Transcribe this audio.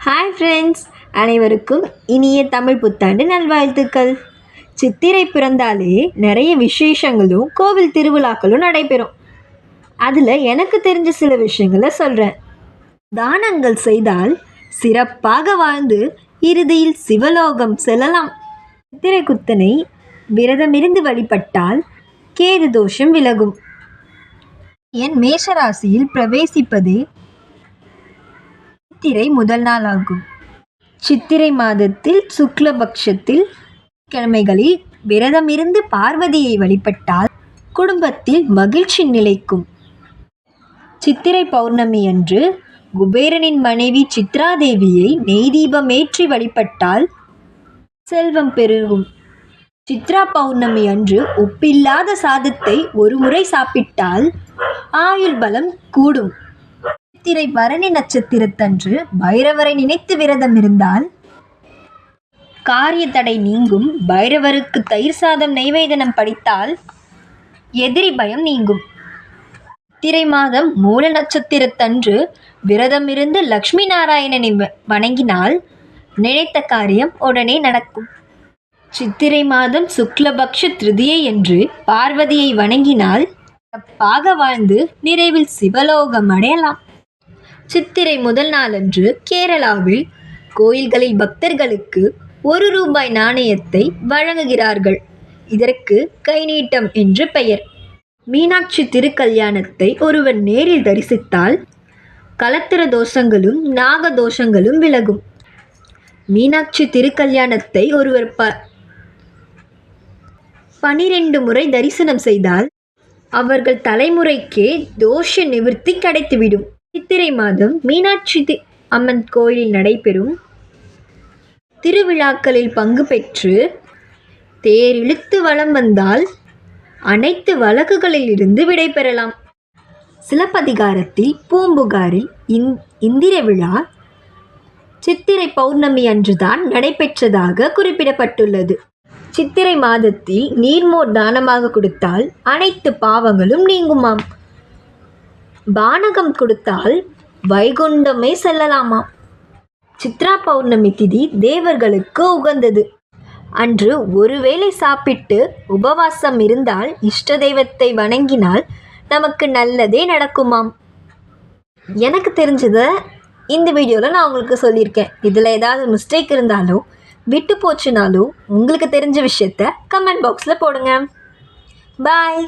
Hi friends, அனைவருக்கும் இனிய தமிழ் புத்தாண்டு நல்வாழ்த்துக்கள். சித்திரை பிறந்தாலே நிறைய விசேஷங்களும் கோவில் திருவிழாக்களும் நடைபெறும். அதில் எனக்கு தெரிஞ்ச சில விஷயங்களை சொல்கிறேன். தானங்கள் செய்தால் சிறப்பாக வாழ்ந்து இறுதியில் சிவலோகம் செல்லலாம். சித்திரை குத்தனை விரதமிருந்து வழிபட்டால் கேது தோஷம் விலகும். என் மேஷராசியில் பிரவேசிப்பதே சித்திரை முதல் நாள் ஆகும். சித்திரை மாதத்தில் சுக்லபக்ஷத்தில் கிழமைகளில் விரதமிருந்து பார்வதியை வழிபட்டால் குடும்பத்தில் மகிழ்ச்சி நிலைக்கும். சித்திரை பௌர்ணமி அன்று குபேரனின் மனைவி சித்ராதேவியை நெய் தீபமேற்றி வழிபட்டால் செல்வம் பெருகும். சித்ரா பௌர்ணமி அன்று உப்பில்லாத சாதத்தை ஒரு முறை சாப்பிட்டால் ஆயுள் பலம் கூடும். சித்திரை பரணி நட்சத்திரத்தன்று பைரவரை நினைத்து விரதம் இருந்தால் காரிய தடை நீங்கும். பைரவருக்கு தயிர் சாதம் நைவேதனம் படித்தால் எதிரி பயம் நீங்கும். சித்திரை மாதம் மூல நட்சத்திரத்தன்று விரதமிருந்து லக்ஷ்மி நாராயணனை வணங்கினால் நினைத்த காரியம் உடனே நடக்கும். சித்திரை மாதம் சுக்லபக்ஷ திருதியை என்று பார்வதியை வணங்கினால் சிறப்பாக வாழ்ந்து நிறைவில் சிவலோகம் அடையலாம். சித்திரை முதல் நாளன்று கேரளாவில் கோயில்களில் பக்தர்களுக்கு ₹1 நாணயத்தை வழங்குகிறார்கள். இதற்கு கைநீட்டம் என்று பெயர். மீனாட்சி திருக்கல்யாணத்தை ஒருவர் நேரில் தரிசித்தால் கலத்திர தோஷங்களும் நாக தோஷங்களும் விலகும். மீனாட்சி திருக்கல்யாணத்தை ஒருவர் 12 முறை தரிசனம் செய்தால் அவர்கள் தலைமுறைக்கே தோஷ நிவர்த்தி கிடைத்துவிடும். சித்திரை மாதம் மீனாட்சி அம்மன் கோயிலில் நடைபெறும் திருவிழாக்களில் பங்கு பெற்று தேர் இழுத்து வலம் வந்தால் அனைத்து வழக்குகளில் இருந்து விடை பெறலாம். சிலப்பதிகாரத்தில் பூம்புகாரில் இந்திர விழா சித்திரை பௌர்ணமி அன்றுதான் நடைபெற்றதாக குறிப்பிடப்பட்டுள்ளது. சித்திரை மாதத்தில் நீர்மோர் தானமாக கொடுத்தால் அனைத்து பாவங்களும் நீங்குமாம். பானகம் கொடுத்தால் வைகுண்டமே செல்லலாமாம். சித்ரா பௌர்ணமி திதி தேவர்களுக்கு உகந்தது. அன்று ஒருவேளை சாப்பிட்டு உபவாசம் இருந்தால் இஷ்ட தெய்வத்தை வணங்கினால் நமக்கு நல்லதே நடக்குமாம். எனக்கு தெரிஞ்சதை இந்த வீடியோவில் நான் உங்களுக்கு சொல்லியிருக்கேன். இதில் ஏதாவது மிஸ்டேக் இருந்தாலோ விட்டு போச்சுனாலோ உங்களுக்கு தெரிஞ்ச விஷயத்த கமெண்ட் பாக்ஸில் போடுங்க. பாய்.